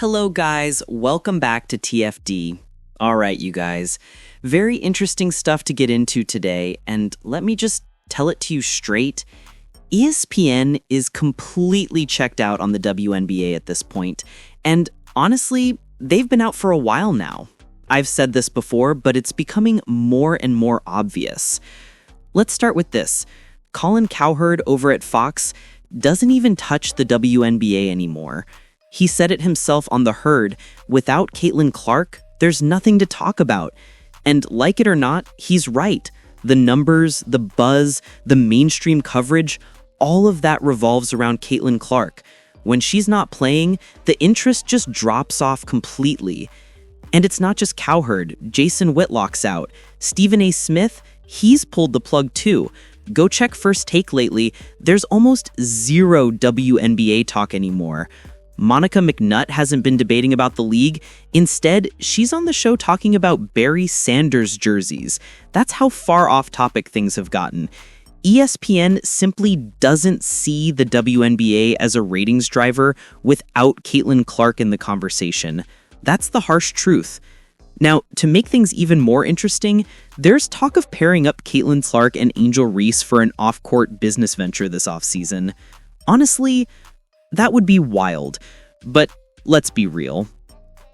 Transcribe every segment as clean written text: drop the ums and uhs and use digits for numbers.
Hello guys, welcome back to TFD. Alright you guys, very interesting stuff to get into today, and let me just tell it to you straight. ESPN is completely checked out on the WNBA at this point, and honestly, they've been out for a while now. I've said this before, but it's becoming more and more obvious. Let's start with this. Colin Cowherd over at Fox doesn't even touch the WNBA anymore. He said it himself on The Herd, without Caitlin Clark, there's nothing to talk about. And like it or not, he's right. The numbers, the buzz, the mainstream coverage, all of that revolves around Caitlin Clark. When she's not playing, the interest just drops off completely. And it's not just Cowherd. Jason Whitlock's out. Stephen A. Smith, he's pulled the plug too. Go check First Take lately. There's almost zero WNBA talk anymore. Monica McNutt hasn't been debating about the league. Instead, she's on the show talking about Barry Sanders jerseys. That's how far off topic things have gotten. ESPN simply doesn't see the WNBA as a ratings driver without Caitlin Clark in the conversation. That's the harsh truth. Now, to make things even more interesting, there's talk of pairing up Caitlin Clark and Angel Reese for an off-court business venture this offseason. Honestly, that would be wild, but let's be real.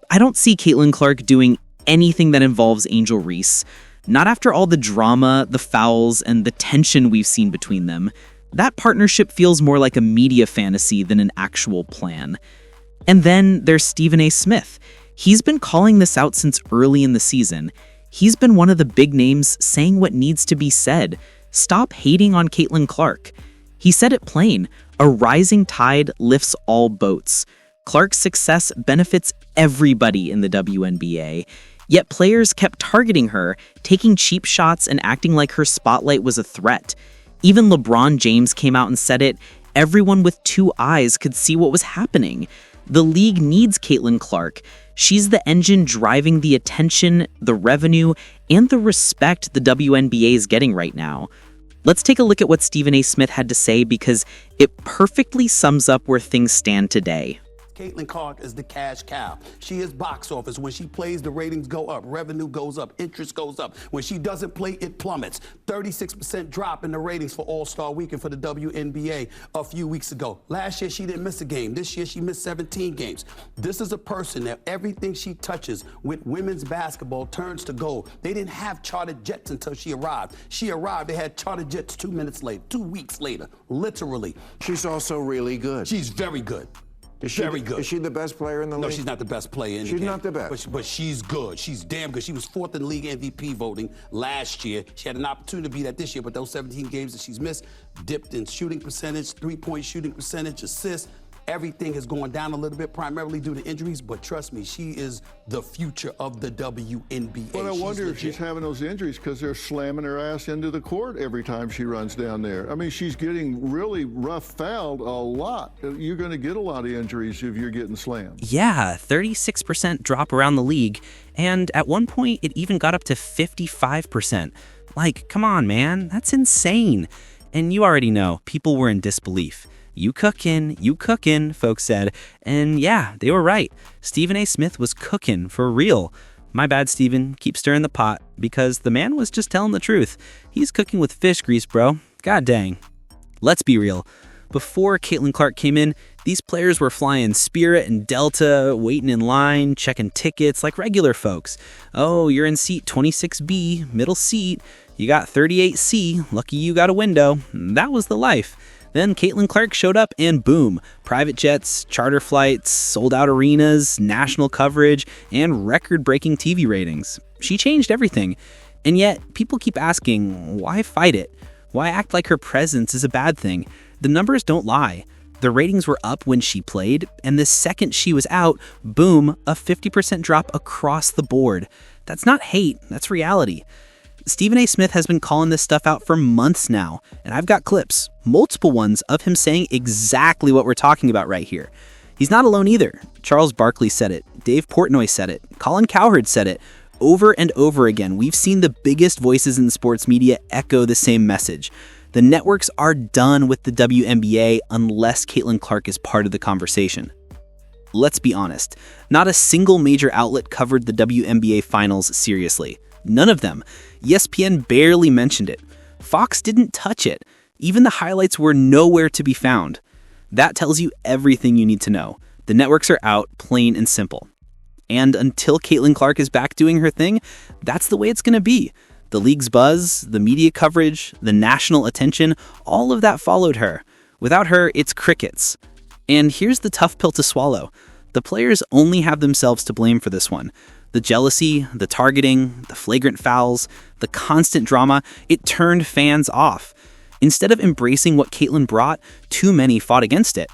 I don't see Caitlin Clark doing anything that involves Angel Reese. Not after all the drama, the fouls, and the tension we've seen between them. That partnership feels more like a media fantasy than an actual plan. And then there's Stephen A. Smith. He's been calling this out since early in the season. He's been one of the big names saying what needs to be said. Stop hating on Caitlin Clark. He said it plain. A rising tide lifts all boats. Clark's success benefits everybody in the WNBA. Yet players kept targeting her, taking cheap shots and acting like her spotlight was a threat. Even LeBron James came out and said it. Everyone with two eyes could see what was happening. The league needs Caitlin Clark. She's the engine driving the attention, the revenue, and the respect the WNBA is getting right now. Let's take a look at what Stephen A. Smith had to say because it perfectly sums up where things stand today. Caitlin Clark is the cash cow. She is box office. When she plays, the ratings go up, revenue goes up, interest goes up. When she doesn't play, it plummets. 36% drop in the ratings for All-Star Weekend for the WNBA a few weeks ago. Last year, she didn't miss a game. This year, she missed 17 games. This is a person that everything she touches with women's basketball turns to gold. They didn't have chartered jets until she arrived. She arrived, they had chartered jets 2 weeks later, literally. She's also really good. She's very good. Very good. Is she the best player in the league? No, she's not the best player in the game. She's not the best. But she's good. She's damn good. She was fourth in league MVP voting last year. She had an opportunity to be that this year, but those 17 games that she's missed dipped in shooting percentage, three-point shooting percentage, assists. Everything has gone down a little bit, primarily due to injuries, but trust me, she is the future of the WNBA. But I wonder if she's having those injuries because they're slamming her ass into the court every time she runs down there. I mean, she's getting really rough fouled a lot. You're going to get a lot of injuries if you're getting slammed. Yeah, 36% drop around the league, and at one point it even got up to 55%. Like, come on, man, that's insane. And you already know, people were in disbelief. You cookin', folks said. And yeah, they were right. Stephen A. Smith was cooking for real. My bad, Stephen. Keep stirring the pot, because the man was just telling the truth. He's cooking with fish grease, bro. God dang. Let's be real. Before Caitlin Clark came in, these players were flying Spirit and Delta, waiting in line, checking tickets like regular folks. Oh, you're in seat 26B, middle seat. You got 38C. Lucky you got a window. That was the life. Then Caitlin Clark showed up and boom, private jets, charter flights, sold-out arenas, national coverage, and record-breaking TV ratings. She changed everything. And yet, people keep asking, why fight it? Why act like her presence is a bad thing? The numbers don't lie. The ratings were up when she played, and the second she was out, boom, a 50% drop across the board. That's not hate, that's reality. Stephen A. Smith has been calling this stuff out for months now, and I've got clips, multiple ones, of him saying exactly what we're talking about right here. He's not alone either. Charles Barkley said it, Dave Portnoy said it, Colin Cowherd said it. Over and over again, we've seen the biggest voices in the sports media echo the same message. The networks are done with the WNBA unless Caitlin Clark is part of the conversation. let's be honest, not a single major outlet covered the WNBA finals seriously. None of them. ESPN barely mentioned it. Fox didn't touch it. Even the highlights were nowhere to be found. That tells you everything you need to know. The networks are out, plain and simple. And until Caitlin Clark is back doing her thing, that's the way it's going to be. The league's buzz, the media coverage, the national attention, all of that followed her. Without her, it's crickets. And here's the tough pill to swallow. The players only have themselves to blame for this one. The jealousy, the targeting, the flagrant fouls, the constant drama, it turned fans off. Instead of embracing what Caitlin brought, too many fought against it.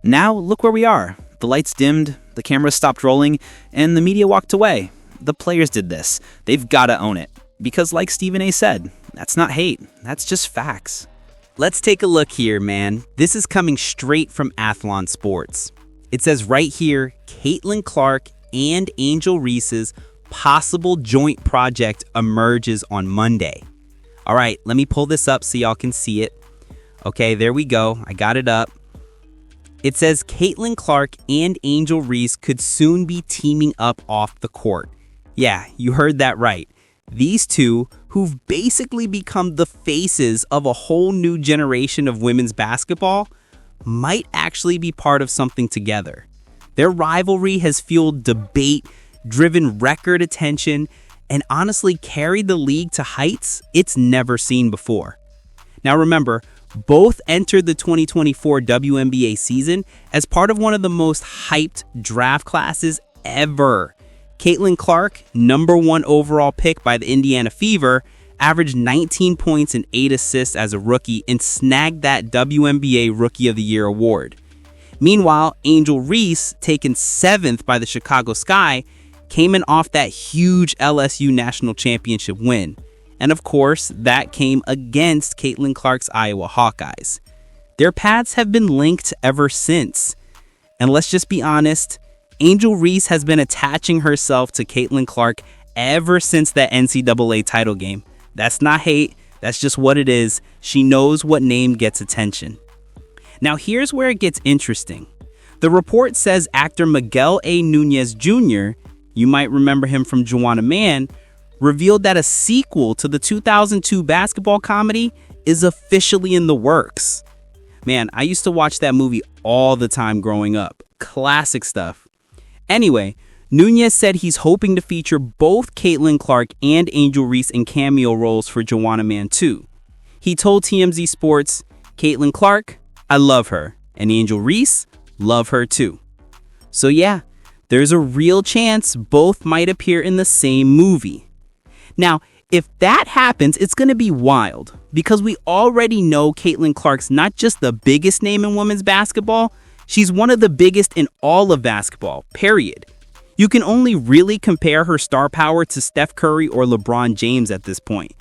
Now, look where we are. The lights dimmed, the cameras stopped rolling, and the media walked away. The players did this. They've got to own it. Because like Stephen A. said, that's not hate, that's just facts. Let's take a look here, man. This is coming straight from Athlon Sports. It says right here, Caitlin Clark and Angel Reese's possible joint project emerges on Monday. All right, let me pull this up so y'all can see it. Okay, there we go. I got it up. It says Caitlin Clark and Angel Reese could soon be teaming up off the court. Yeah, you heard that right. These two, who've basically become the faces of a whole new generation of women's basketball, might actually be part of something together. Their rivalry has fueled debate, driven record attention, and honestly carried the league to heights it's never seen before. Now remember, both entered the 2024 WNBA season as part of one of the most hyped draft classes ever. Caitlin Clark, #1 overall pick by the Indiana Fever, averaged 19 points and 8 assists as a rookie and snagged that WNBA Rookie of the Year award. Meanwhile, Angel Reese, taken 7th by the Chicago Sky, came in off that huge LSU national championship win. And of course, that came against Caitlin Clark's Iowa Hawkeyes. Their paths have been linked ever since. And let's just be honest, Angel Reese has been attaching herself to Caitlin Clark ever since that NCAA title game. That's not hate, that's just what it is. She knows what name gets attention. Now here's where it gets interesting. The report says actor Miguel A. Nunez Jr., you might remember him from Juwanna Mann, revealed that a sequel to the 2002 basketball comedy is officially in the works. Man, I used to watch that movie all the time growing up. Classic stuff. Anyway, Nunez said he's hoping to feature both Caitlin Clark and Angel Reese in cameo roles for Juwanna Mann 2. He told TMZ Sports, Caitlin Clark, I love her, and Angel Reese, love her too. So yeah, there's a real chance both might appear in the same movie. Now, if that happens, it's going to be wild because we already know Caitlin Clark's not just the biggest name in women's basketball, she's one of the biggest in all of basketball, period. You can only really compare her star power to Steph Curry or LeBron James at this point.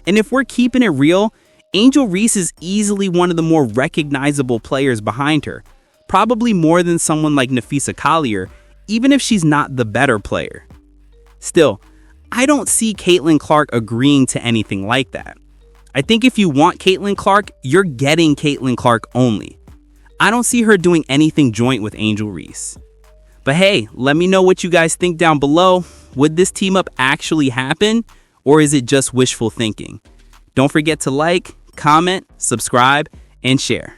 And if we're keeping it real, Angel Reese is easily one of the more recognizable players behind her, probably more than someone like Napheesa Collier, even if she's not the better player. Still, I don't see Caitlin Clark agreeing to anything like that. I think if you want Caitlin Clark, you're getting Caitlin Clark only. I don't see her doing anything joint with Angel Reese. But hey, let me know what you guys think down below. Would this team up actually happen, or is it just wishful thinking? Don't forget to like, comment, subscribe, and share.